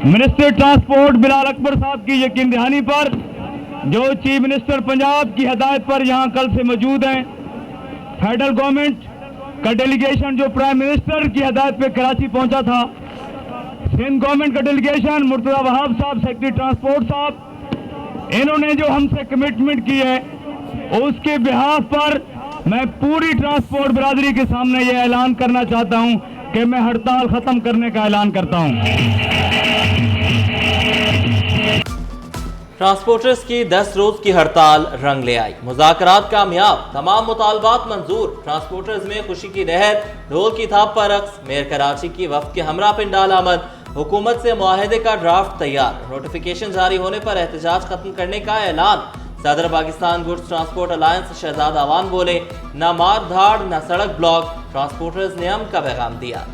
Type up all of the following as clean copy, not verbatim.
Minister transport Bilal Akbar साहब की यकीन दहानी पर, जो चीफ मिनिस्टर पंजाब की हदायत पर यहाँ कल से मौजूद हैं, फेडरल गवर्नमेंट का डेलीगेशन जो प्राइम मिनिस्टर की हदायत पे कराची पहुंचा था, सिंध गवर्नमेंट का डेलीगेशन मुर्तजा वहाब साहब सेक्रेटरी ट्रांसपोर्ट साहब, इन्होंने जो हमसे कमिटमेंट की है उसके बिहाफ पर मैं पूरी ट्रांसपोर्ट बिरादरी के सामने ये ऐलान करना चाहता हूं कि मैं हड़ताल खत्म करने का ऐलान करता हूं। ट्रांसपोर्टर्स की 10 रोज की हड़ताल रंग ले आई, मुज़ाकरात कामयाब, तमाम मुतालबात मंजूर, ट्रांसपोर्टर्स में खुशी की लहर, ढोल की थाप पर रक्स, मेयर कराची की वफ्द के हमरा पिंडाल आमद, हुकूमत से मुआहदे का ड्राफ्ट तैयार, नोटिफिकेशन जारी होने पर एहतजाज खत्म करने का ऐलान, सदर Pakistan goods transport alliance Shahzad Awan बोले, न मार धाड़ न सड़क ब्लॉक, ट्रांसपोर्टर्स ने अमन का पैगाम दिया।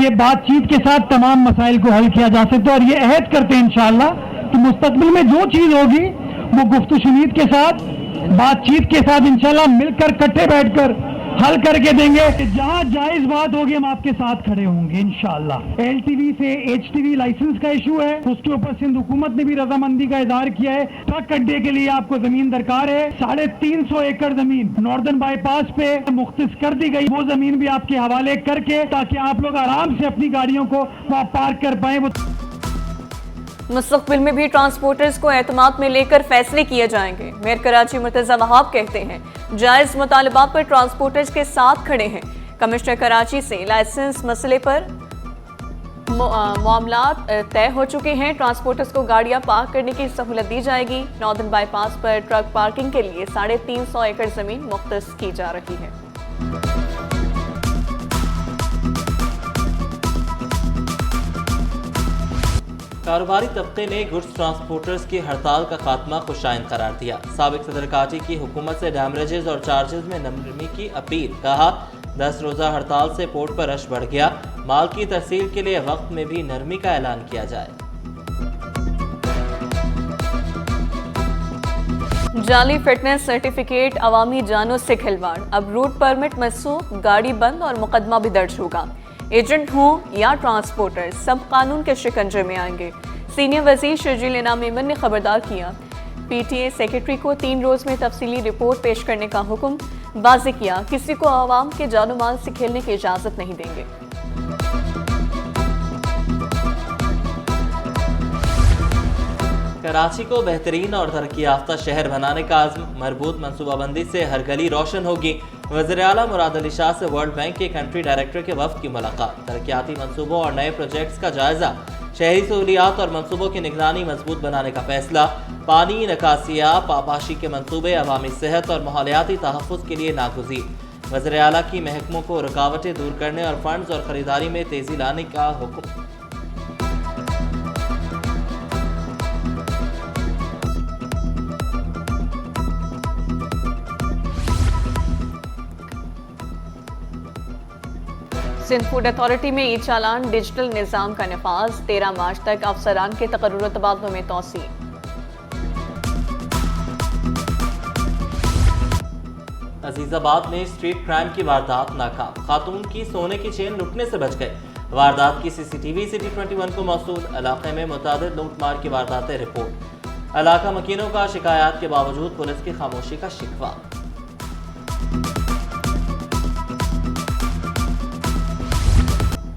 ये बातचीत के साथ तमाम मसाइल को हल किया जा सकता है और ये अहद करते हैं इंशाअल्लाह कि मुस्तकबिल में जो चीज होगी वो गुफ्तगू शुनीद के साथ, बातचीत के साथ इंशाअल्लाह मिलकर इकट्ठे बैठकर हल करके देंगे। जहां जायज बात होगी हम आपके साथ खड़े होंगे इंशाअल्लाह। एलटीवी से एचटीवी लाइसेंस का इशू है, उसके ऊपर सिंध हुकूमत ने भी रजामंदी का इजहार किया है। ट्रक अड्डे के लिए आपको जमीन दरकार है, 350 एकड़ जमीन नॉर्दर्न बाईपास पे मुख्तस कर दी गई, वो जमीन भी आपके हवाले करके ताकि आप लोग आराम से अपनी गाड़ियों को वहां पार्क कर पाए। मुस्तकबिल में भी ट्रांसपोर्टर्स को एतमाद में लेकर फैसले किए जाएंगे। मेयर कराची मुर्तजा वहाब कहते हैं जायज मुतालबात पर ट्रांसपोर्टर्स के साथ खड़े हैं। कमिश्नर कराची से लाइसेंस मसले पर मामलात तय हो चुके हैं। ट्रांसपोर्टर्स को गाड़ियां पार्क करने की सहूलत दी जाएगी। नॉर्दर्न बाईपास पर ट्रक पार्किंग के लिए 350 एकड़ जमीन मुख्तस की जा रही है। कारोबारी तबके ने गुड्स ट्रांसपोर्टर्स की हड़ताल का खात्मा खुशाइन करार दिया। साबिक सदर काजी की हुकूमत से डैमरेजेस और चार्जेस में नरमी की अपील, कहा 10 रोज़ा हड़ताल से पोर्ट पर रश बढ़ गया, माल की तरसील के लिए वक्त में भी नरमी का ऐलान किया जाए। जाली फिटनेस सर्टिफिकेट, अवामी जानों से खिलवाड़, अब रूट परमिट मनसूख, गाड़ी बंद और मुकदमा भी दर्ज होगा। एजेंट हों या ट्रांसपोर्टर सब कानून के शिकंजे में आएंगे। सीनियर वजीर शर्जील इनाम मेमन ने खबरदार किया। पीटीए सेक्रेटरी को 3 रोज में तफसीली रिपोर्ट पेश करने का हुक्म, वाज़ेह किया किसी को आवाम के जानो माल से खेलने की इजाजत नहीं देंगे। कराची को बेहतरीन और तरक्की याफ्ता शहर बनाने का आज़्म, मरबूत मनसूबाबंदी से हर गली रोशन होगी। वज़ीर आला मुराद अली शाह से वर्ल्ड बैंक के कंट्री डायरेक्टर के वफ्द की मुलाकात, तरक्याती मनसूबों और नए प्रोजेक्ट्स का जायजा, शहरी सहूलियात और मनसूबों की निगरानी मजबूत बनाने का फैसला, पानी, नकासियाब, आबाशी के मनसूबे, अवामी सेहत और माहौलियाती तहफ़्फ़ुज़ के लिए नागुज़ीर। वज़ीर आला की महकमों को रुकावटें दूर करने और फंड्स और ख़रीदारी में तेज़ी लाने का हुक्म। सिंध फूड अथॉरिटी में ई चालान डिजिटल निज़ाम का नफाज, 13 मार्च तक अफसरान के तकर्रुर तबादलों में तौसी। अजीजाबाद में स्ट्रीट क्राइम की वारदात नाकाम, खातून की सोने की चेन लुटने से बच गए। वारदात की सीसीटीवी सिटी 21 को मौसूल, इलाके में मुतादिद लूटमार की वारदातें रिपोर्ट। इलाका मकीनों का शिकायत के बावजूद पुलिस की खामोशी का शिकवा।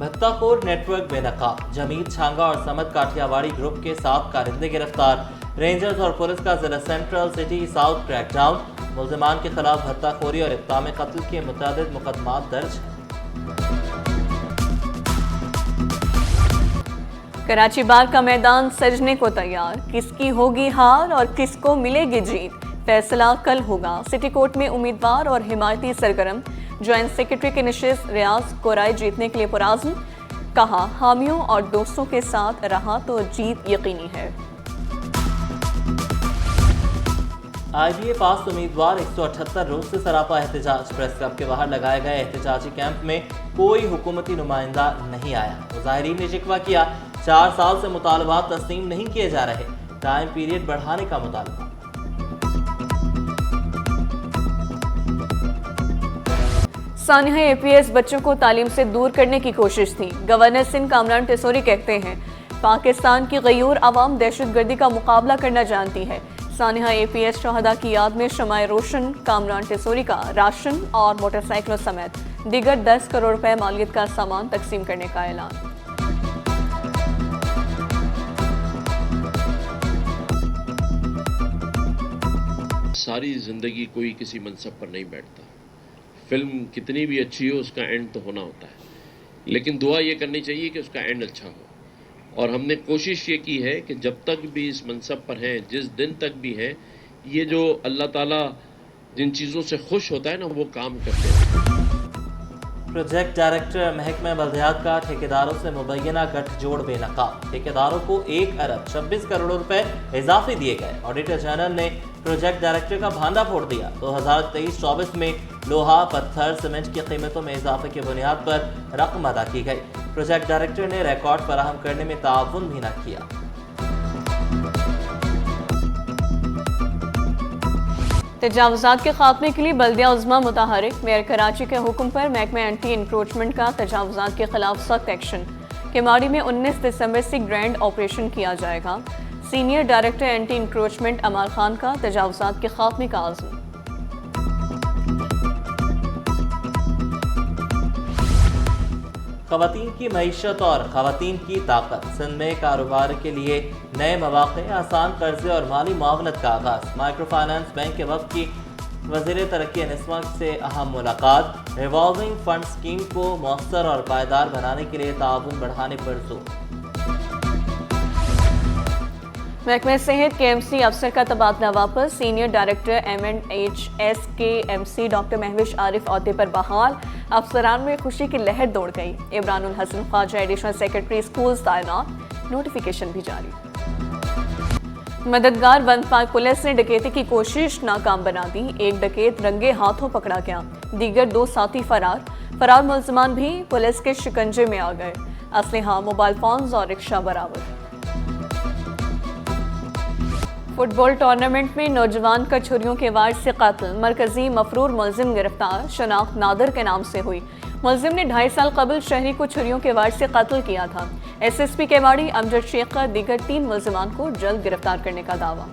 भत्ताखोर नेटवर्क बेनकाब, जमीद छांगा और समद काठियावाड़ी ग्रुप के 7 कारिंदे गिरफ्तार। रेंजर्स और पुलिस का जिला सेंट्रल सिटी साउथ क्रैकडाउन, मुल्जिमान के खिलाफ भत्ताखोरी और इक़्ताम कत्ल के मुतादिद मुकदमात दर्ज। कराची बार का मैदान सजने को तैयार, किसकी होगी हार और किसको मिलेगी जीत, फैसला कल होगा। सिटी कोर्ट में उम्मीदवार और हिमायती सरगर्म, ज्वाइंट सेक्रेटरी की निशिस्त रियाज कोराई जीतने के लिए पुराज़्म, कहा हामियों और दोस्तों के साथ रहा तो जीत यकीनी है। IBA पास उम्मीदवार 178 रोज से सरापा एहतजाज, प्रेस क्लब के बाहर लगाए गए एहतजाजी कैंप में कोई हुकूमती नुमाइंदा नहीं आया। मुजाहिरीन ने शिकवा किया 4 साल से मुतालबात तस्लीम नहीं किए जा रहे, टाइम पीरियड बढ़ाने का मुतालबा। सानिया APS बच्चों को तालीम से दूर करने की कोशिश थी। गवर्नर सिंध कामरान टेसोरी कहते हैं, पाकिस्तान की गयूर आवाम दहशतगर्दी का मुकाबला करना जानती है। सानिया APS शहदा की याद में शमाए रोशन कामरान टेसोरी का राशन और मोटरसाइकिलों समेत दीगर 10 करोड़ रुपए मालियत का सामान तकसीम करने का ऐलान। सारी ज़िंदगी कोई किसी मनसब पर नहीं बैठता। फिल्म कितनी भी अच्छी हो उसका एंड तो होना होता है, लेकिन दुआ ये करनी चाहिए कि उसका एंड अच्छा हो। और हमने कोशिश ये की है कि जब तक भी इस मनसब पर हैं, जिस दिन तक भी हैं, ये जो अल्लाह ताला जिन चीज़ों से खुश होता है ना, वो काम करते हैं। प्रोजेक्ट डायरेक्टर महकमा बल्दियात का ठेकेदारों से मुबैना गठजोड़ बेनकाब। ठेकेदारों को 1 अरब 26 करोड़ रुपए इजाफे दिए गए। ऑडिटर जनरल ने प्रोजेक्ट डायरेक्टर का भांडा फोड़ दिया। 2023-24 में लोहा, पत्थर, सीमेंट की कीमतों में इजाफे की बुनियाद पर रकम अदा की गई। प्रोजेक्ट डायरेक्टर ने रिकॉर्ड फराहम करने में ताउन भी न किया। तजावुज़ात के खात्मे के लिए बल्दिया उज़्मा मुताहरिक। मेयर कराची के हुक्म पर महकमा एंटी इंक्रोचमेंट का तजावुज़ात के खिलाफ सख्त एक्शन। केमाड़ी में 19 दिसंबर से ग्रैंड ऑपरेशन किया जाएगा। सीनियर डायरेक्टर एंटी इंक्रोचमेंट अमाल खान का तजावुज़ात के खात्मे का आज़म। ख़वातीन की मईशत और ख़वातीन की ताकत। सिंध में कारोबार के लिए नए मौक़े, आसान कर्जे और माली मुआवनत का आगाज़। माइक्रो फाइनेंस बैंक के वफ़द की वज़ीर तरक्की निस्मा से अहम मुलाकात। रिवॉल्विंग फंड स्कीम को मौसर और पायदार बनाने के लिए ताउन बढ़ाने पर जोर। महकमा सेहत KMC अफसर का तबादला वापस। Senior director MNHS KMC doctor Mahwish Arif ओहदे पर बहाल। अफसरान में खुशी की लहर दौड़ गई। Imranul Hasan Khwaja additional secretary school तैनात। नोटिफिकेशन भी जारी। मददगार वन पार्क पुलिस ने डकैती की कोशिश नाकाम बना दी। एक डकैत रंगे हाथों पकड़ा गया, दीगर 2 साथी फरार मुलजमान भी पुलिस के शिकंजे में आ गए। असलहा, मोबाइल फोन्स और रिक्शा बरामद। फुटबॉल टूर्नामेंट में नौजवान का छुरियों के वार से कत्ल। मरकजी मफरूर मुलजिम गिरफ्तार। शनाख्त नादर के नाम से हुई। मुलजिम ने 2.5 साल कबल शहरी को छुरियों के वार से कत्ल किया था। SSP केवाड़ी अमजद शेख का दीगर 3 मुलजिमान को जल्द गिरफ्तार करने का दावा।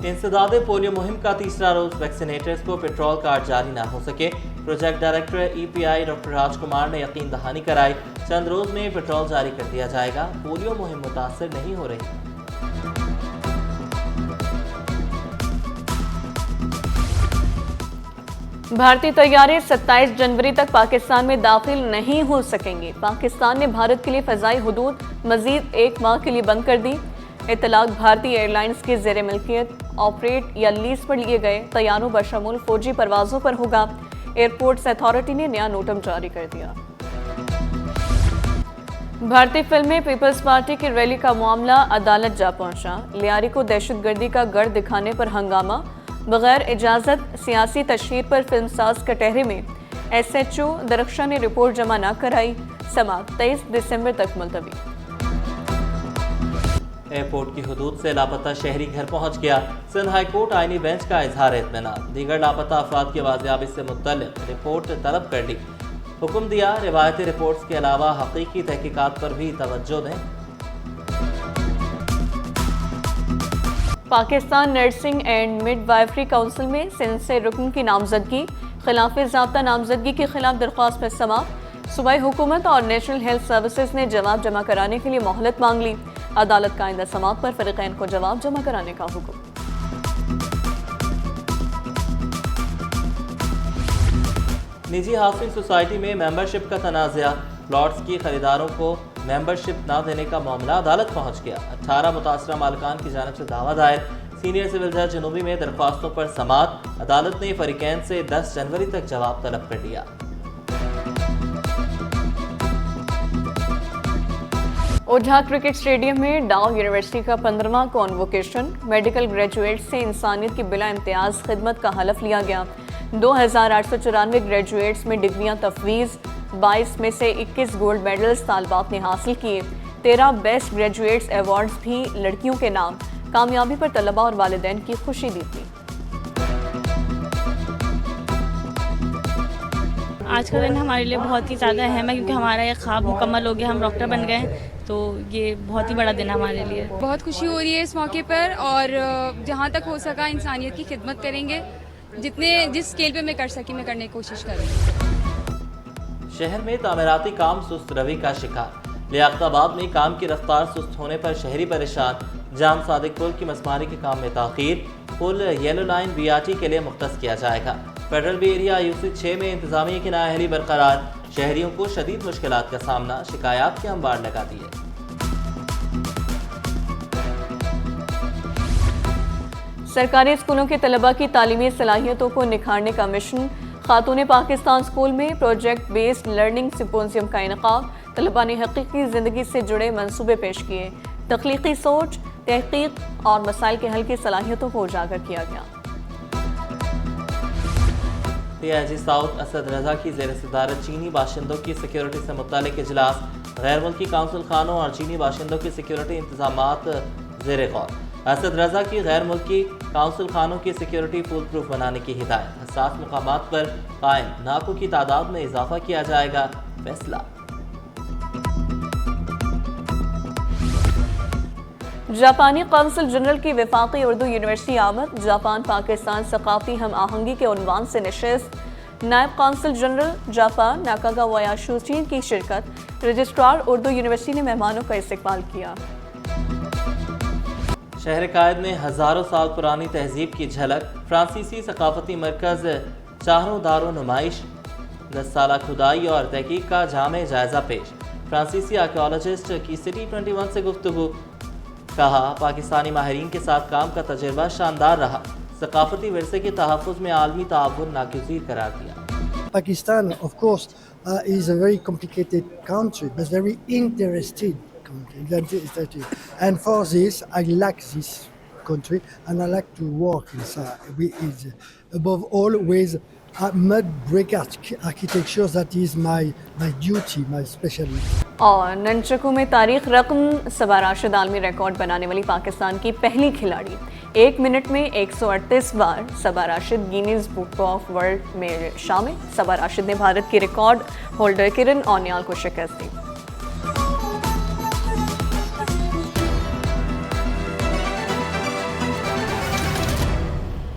इंसदादे पोलियो मुहिम का तीसरा रोज। वैक्सीनेटर्स को पेट्रोल कार्ड जारी ना हो सके। प्रोजेक्ट डायरेक्टर EPI डॉक्टर राजकुमार ने यकीन दहानी कराई, चंद रोज में पेट्रोल जारी कर दिया जाएगा। पोलियो मुहिम मुतासर नहीं हो रही। भारतीय तैयारे 27 जनवरी तक पाकिस्तान में दाखिल नहीं हो सकेंगे। पाकिस्तान ने भारत के लिए फ़ज़ाई हुदूद मज़ीद 1 माह के लिए बंद कर दी। इतलाक भारतीय एयरलाइंस के ज़ेर मिल्कियत, ऑपरेट या लीज पर लिए गए तैयारों बशमूल फौजी परवाज़ों पर होगा। एयरपोर्ट्स अथॉरिटी ने नया नोटम जारी कर दिया। भारतीय फिल्में पीपल्स पार्टी की रैली का मामला अदालत जा पहुंचा। लियारी को दहशतगर्दी का गढ़ दिखाने पर हंगामा। बगैर इजाज़त सियासी तशहीर पर फिल्मसाज कटहरे में SHO दरख्शा ने रिपोर्ट जमा न कराई। समाअत 23 दिसंबर तक मुलतवी। एयरपोर्ट की हुदूद से लापता शहरी घर पहुंच गया। सिंध हाई कोर्ट आईनी बेंच का इजहार इत्मीनान। दीगर लापता अफराद की बाजियाबी से मुतल्लिक रिपोर्ट तलब कर ली। हुक्म दिया, रिवायती रिपोर्ट्स के अलावा हकीकी तहकीकात पर भी तवज्जो दें। Pakistan nursing and midwifery council में सिंध से रुकन की नामजदगी। खिलाफ ज़ाब्ता नामजदगी के खिलाफ दरख्वास्त पर समाअत। सूबाई हुकूमत और नेशनल हेल्थ सर्विसेज ने जवाब जमा कराने के लिए मोहलत मांग ली। अदालत का आइंदा समाअत पर फरीकैन को जवाब जमा कराने का हुक्म। निजी हाउसिंग सोसाइटी में मेंबरशिप का तनाज़ा। प्लॉट्स की खरीदारों को मेंबरशिप न देने का मामला अदालत पहुंच गया। 18 मुतासरा मालिकान की जानिब से दावा दायर। सीनियर सिविल जज जनूबी में दरख्वास्तों पर समाअत। अदालत ने फरीकैन से 10 जनवरी तक जवाब तलब कर लिया। ओझा क्रिकेट स्टेडियम में डाउ यूनिवर्सिटी का 15वां कॉन्वोकेशन। मेडिकल ग्रेजुएट से इंसानियत की बिला इम्तियाज खिदमत का हलफ लिया गया। 2894 ग्रेजुएट्स में डिग्रियां तफवीज़। 22 में से 21 गोल्ड मेडल्स तालबात ने हासिल किए। 13 बेस्ट ग्रेजुएट्स अवार्ड्स भी लड़कियों के नाम। कामयाबी पर तलबा और वालिदैन की खुशी दी थी। आज का दिन हमारे लिए बहुत ही ज़्यादा अहम है क्योंकि हमारा ये ख्वाब मुकम्मल हो गया, हम डॉक्टर बन गए। तो ये बहुत ही बड़ा दिन है हमारे लिए। बहुत खुशी हो रही है इस मौके पर और जहाँ तक हो सका इंसानियत की खिदमत करेंगे। जिस स्केल पे मैं कर सकी मैं करने की कोशिश करूँगी। शहर में तामीराती काम सुस्त रवि का शिकार। लियाकताबाद में काम की रफ्तार सुस्त होने पर शहरी परेशान। जाम सादिक पुल की मसमारी के काम में ताखीर। पुल येलो लाइन BRT के लिए मुख्तस किया जाएगा। फेडरल बी एरिया UC 6 में इंतजामिया की नाअहली बरकरार। शहरियों को शदीद मुश्किलात का सामना, शिकायत के अंबार लगा दिए। सरकारी स्कूलों के तलबा की तालीमी सलाहियतों को निखारने का मिशन। खातून पाकिस्तान स्कूल में प्रोजेक्ट बेस्ड लर्निंग सिम्पोजियम का इनकाद। तलबा ने हकीकी ज़िंदगी से जुड़े मंसूबे पेश किए। तख्लीकी सोच, तहकीक और मसाइल के हल की सलाहियतों को उजागर किया गया। PIG साउथ असद रजा की ज़ेर सदारत चीनी बाशिंदों की सिक्योरिटी से मुतालिक इजलास। गैर मुल्की काउंसिल खानों और चीनी बाशिंदों की सिक्योरिटी इंतजामात ज़ेर गौर। असद रजा की गैर मुल्की काउंसिल खानों की सिक्योरिटी फूल प्रूफ बनाने की हिदायत। हसास मकामात पर कायम नाकों की तादाद में इजाफा किया जाएगा, फैसला। जापानी काउंसिल जनरल की वफाकी उर्दू यूनिवर्सिटी आमद। जापान पाकिस्तान सकाफती हम आहंगी के उन्वान से नशिस्त। नायब काउंसिल जनरल जापान नाकागावा याशुची की शिरकत। रजिस्ट्रार उर्दू यूनिवर्सिटी ने मेहमानों का इस्तकबाल किया। शहर कायद में हज़ारों साल पुरानी तहजीब की झलक। फ्रांसीसी सकाफती मरकज़ चारों दारों नुमाइश। 10 साल खुदाई और तहकीक का जामे जायजा पेश। फ्रांसीसी आर्कियोलॉजिस्ट की सिटी 21 से गुफ्तगू। कहा, पाकिस्तानी माहिरीन के साथ काम का तजुर्बा शानदार रहा। सकाफती विरसे के तहफ़्फ़ुज़ में आलमी ताउन नागुज़ीर करार दिया। Pakistan, of course, is a very complicated country, but very interesting country. And for this, I like this country, and I like to work inside. Above all, with mud brick architecture, that is my duty, my specialty. और ननचकू में तारीख रकम। सबा राशिद आलमी record बनाने वाली पाकिस्तान की पहली खिलाड़ी। 1 मिनट में 138 बार Saba Rashid Guinness book of world में शामिल। सबा राशिद ने भारत की रिकॉर्ड होल्डर किरण औनियाल को शिकस्त दी।